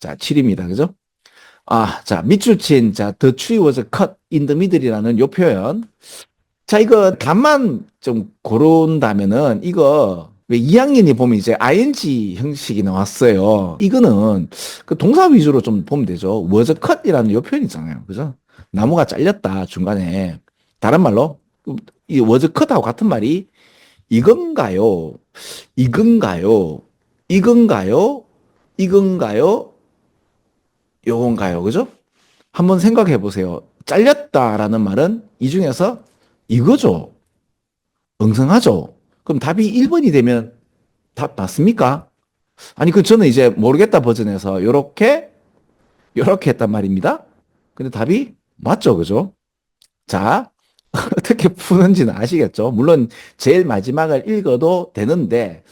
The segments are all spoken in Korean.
자, 7입니다. 그죠? 자, 밑줄 친, 자, the tree was cut in the middle이라는 요 표현. 자, 이거 답만 좀 고른다면은, 이거, 왜 2학년이 보면 이제 ing 형식이 나왔어요. 이거는 그 동사 위주로 좀 보면 되죠. was cut이라는 요 표현 있잖아요. 그죠? 나무가 잘렸다, 중간에. 다른 말로, 이 was cut하고 같은 말이 이건가요? 이건가요? 이건가요? 이건가요? 요건가요? 그죠? 한번 생각해 보세요. 잘렸다라는 말은 이 중에서 이거죠. 응성하죠. 그럼 답이 1번이 되면 답 맞습니까? 아니, 저는 이제 모르겠다 버전에서 요렇게 했단 말입니다. 근데 답이 맞죠. 그죠? 자, 어떻게 푸는지는 아시겠죠? 물론 제일 마지막을 읽어도 되는데,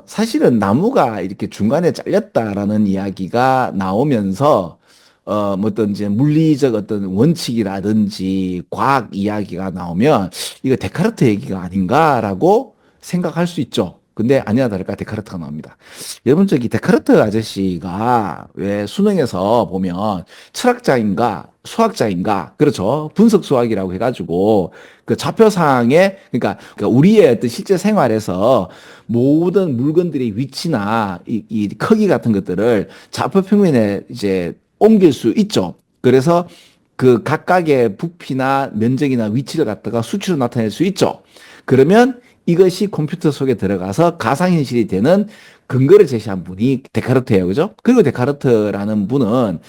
사실은 나무가 이렇게 중간에 잘렸다라는 이야기가 나오면서, 뭐 어떤 이제 물리적 어떤 원칙이라든지 과학 이야기가 나오면 이거 데카르트 얘기가 아닌가라고 생각할 수 있죠. 근데 아니나 다를까 데카르트가 나옵니다. 여러분 저기 데카르트 아저씨가 왜 수능에서 보면 철학자인가 수학자인가 그렇죠. 분석 수학이라고 해가지고 그 좌표상에 그러니까 우리의 어떤 실제 생활에서 모든 물건들의 위치나 이 크기 같은 것들을 좌표 평면에 이제 옮길 수 있죠. 그래서 그 각각의 부피나 면적이나 위치를 갖다가 수치로 나타낼 수 있죠. 그러면 이것이 컴퓨터 속에 들어가서 가상현실이 되는 근거를 제시한 분이 데카르트예요. 그죠? 그리고 데카르트라는 분은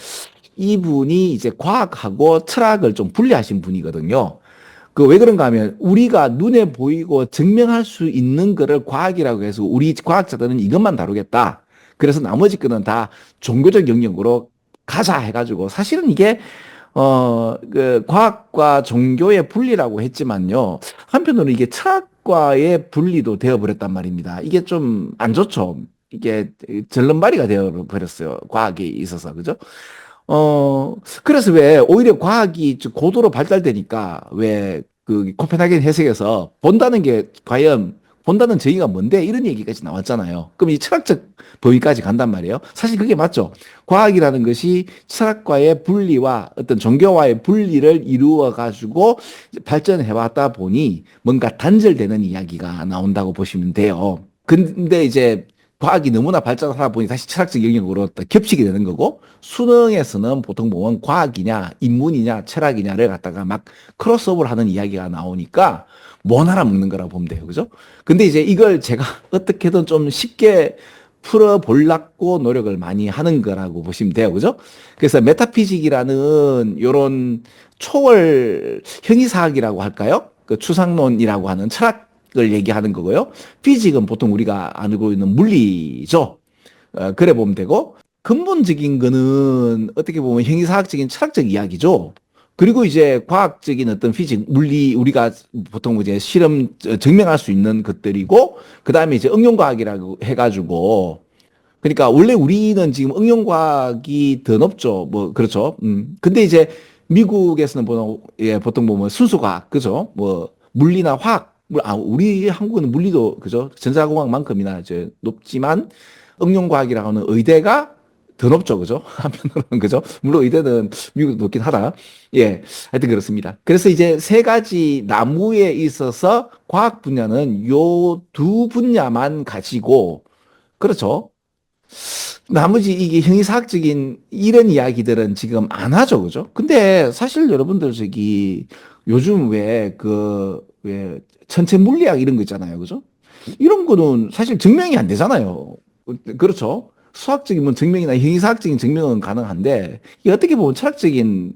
이분이 이제 과학하고 철학을 좀 분리하신 분이거든요. 그 왜 그런가 하면 우리가 눈에 보이고 증명할 수 있는 거를 과학이라고 해서 우리 과학자들은 이것만 다루겠다. 그래서 나머지 거는 다 종교적 영역으로 가자 해가지고 사실은 이게 그 과학과 종교의 분리라고 했지만요. 한편으로는 이게 철학과의 분리도 되어버렸단 말입니다. 이게 좀 안 좋죠. 이게 절름발이가 되어버렸어요. 과학에 있어서. 그죠? 그래서 왜 오히려 과학이 고도로 발달되니까 왜 그 코펜하겐 해석에서 본다는 게 과연 본다는 정의가 뭔데 이런 얘기까지 나왔잖아요. 그럼 이 철학적 범위까지 간단 말이에요. 사실 그게 맞죠. 과학이라는 것이 철학과의 분리와 어떤 종교와의 분리를 이루어 가지고 발전해 왔다 보니 뭔가 단절되는 이야기가 나온다고 보시면 돼요. 근데 이제 과학이 너무나 발전하다 보니 다시 철학적 영역으로 겹치게 되는 거고 수능에서는 보통 보면 과학이냐 인문이냐 철학이냐를 갖다가 막 크로스오버를 하는 이야기가 나오니까 뭐 하나 먹는 거라고 보면 돼요. 그죠? 근데 이제 이걸 제가 어떻게든 좀 쉽게 풀어보려고 노력을 많이 하는 거라고 보시면 돼요. 그죠? 그래서 메타피직이라는 요런 초월 형이사학이라고 할까요? 그 추상론이라고 하는 철학을 얘기하는 거고요. 피직은 보통 우리가 알고 있는 물리죠. 그래 보면 되고 근본적인 거는 어떻게 보면 형이사학적인 철학적 이야기죠. 그리고 이제 과학적인 어떤 피직, 물리, 우리가 보통 이제 실험 증명할 수 있는 것들이고, 그 다음에 이제 응용과학이라고 해가지고, 그러니까 원래 우리는 지금 응용과학이 더 높죠. 뭐, 그렇죠. 근데 이제 미국에서는 보통 보면 순수과학, 그죠? 뭐, 물리나 화학, 우리 한국은 물리도, 그죠? 전자공학만큼이나 이제 높지만, 응용과학이라고 하는 의대가 더 높죠, 그죠? 한편으로는, 그죠? 물론 의대는 미국도 높긴 하다. 예, 하여튼 그렇습니다. 그래서 이제 세 가지 나무에 있어서 과학 분야는 요 두 분야만 가지고, 그렇죠? 나머지 이게 형이사학적인 이런 이야기들은 지금 안 하죠, 그죠? 근데 사실 여러분들 저기 요즘 왜 천체 물리학 이런 거 있잖아요, 그죠? 이런 거는 사실 증명이 안 되잖아요. 그렇죠? 수학적인 뭐 증명이나 형이사학적인 증명은 가능한데 이게 어떻게 보면 철학적인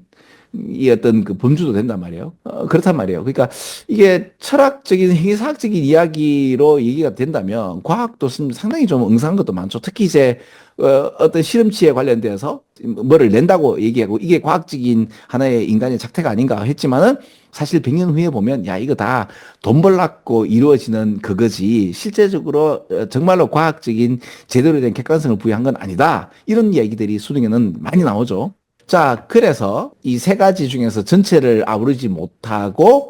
이 어떤 그 범주도 된단 말이에요. 그렇단 말이에요. 그러니까 이게 철학적인 행위사학적인 이야기로 얘기가 된다면 과학도 상당히 좀 응상한 것도 많죠. 특히 이제 어떤 실험치에 관련돼서 뭐를 낸다고 얘기하고 이게 과학적인 하나의 인간의 작태가 아닌가 했지만은 사실 100년 후에 보면 야 이거 다 돈 벌라고 이루어지는 그거지 실제적으로 정말로 과학적인 제대로 된 객관성을 부여한 건 아니다. 이런 얘기들이 수능에는 많이 나오죠. 자, 그래서 이 세 가지 중에서 전체를 아우르지 못하고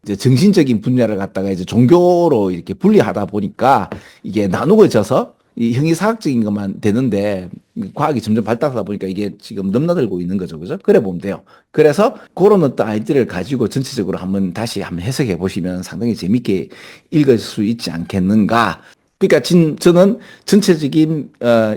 이제 정신적인 분야를 갖다가 이제 종교로 이렇게 분리하다 보니까 이게 나누어져서 이 형이사학적인 것만 되는데 과학이 점점 발달하다 보니까 이게 지금 넘나들고 있는 거죠. 그죠? 그래 보면 돼요. 그래서 그런 어떤 아이디어를 가지고 전체적으로 다시 한번 해석해 보시면 상당히 재밌게 읽을 수 있지 않겠는가. 그러니까 저는 전체적인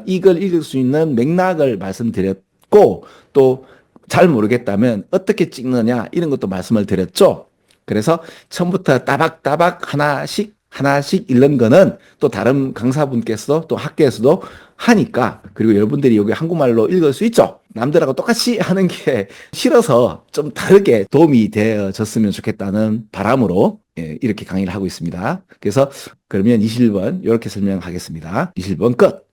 이걸 읽을 수 있는 맥락을 말씀드렸고 또 잘 모르겠다면 어떻게 찍느냐 이런 것도 말씀을 드렸죠. 그래서 처음부터 따박따박 하나씩 읽는 거는 또 다른 강사분께서 또 학교에서도 하니까 그리고 여러분들이 여기 한국말로 읽을 수 있죠. 남들하고 똑같이 하는 게 싫어서 좀 다르게 도움이 되어졌으면 좋겠다는 바람으로 이렇게 강의를 하고 있습니다. 그래서 그러면 21번 이렇게 설명하겠습니다. 21번 끝.